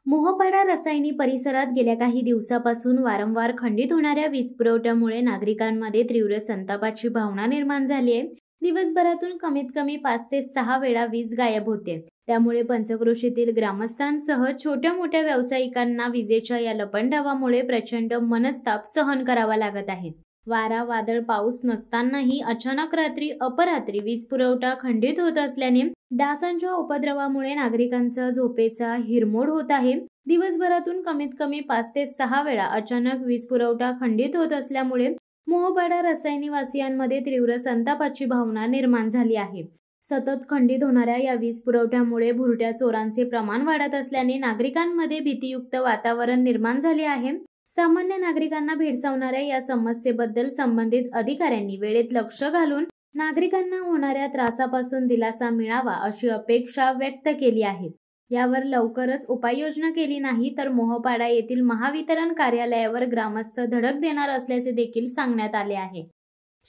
मोहपाडा रसायनी परिसरात गेल्या काही दिवसापासून वारंवार खंडित होणाऱ्या वीज पुरवठ्यामुळे नागरिकांमध्ये तीव्र संतापाची भावना निर्माण झाली आहे। दिवसभरातून कमीत कमी 5 ते 6 वेळा वीज गायब होते। त्यामुळे पंचक्रोशीतील ग्रामस्थांसह छोट्या मोठ्या व्यावसायिकांना विजेच्या या लपंडावामुळे प्रचंड मनस्ताप सहन करावा लागत आहे। वारा वादळ पाऊस नसतानाही अचानक रात्री अपरात्री वीज पुरवठा खंडित होत असल्याने डासांच्या उपद्रवामुळे नागरिकांचा झोपेचा हिरमोड होत आहे। दिवसभरातून कमीत कमी 5 ते 6 वेळा अचानक वीज पुरवठा खंडित होत असल्यामुळे मोहपाडा रसायनीवासियांमध्ये तीव्र संतापाची भावना निर्माण झाली आहे। सतत खंडित होणाऱ्या या वीज पुरवठ्यामुळे भुरट्या चोरांचे प्रमाण वाढत असल्याने नागरिकांमध्ये भीतीयुक्त वातावरण निर्माण झाले आहे। सामान्य नागरिकांना भेडसावणाऱ्या या समस्येबद्दल संबंधित अधिकाऱ्यांनी वेळेत लक्ष घालून नागरिकांना होणाऱ्या त्रासापासून दिलासा मिळावा अशी अपेक्षा व्यक्त केली आहे। यावर लवकरच उपाययोजना केली नाही तर मोहपाडा येथील महावितरण कार्यालयावर ग्रामस्थ धडक देणार असल्याचे देखील सांगण्यात आले आहे।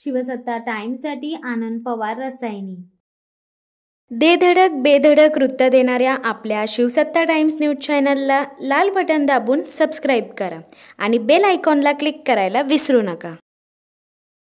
शिवसत्ता टाइम्ससाठी आनंद पवार, रसायनी। दे धडक बेधडक वृत्त देणाऱ्या आपल्या शिवसत्ता टाइम्स न्यूज चॅनलला लाल बटन दाबून सबस्क्राईब करा आणि बेल आयकॉनला क्लिक करायला विसरू नका।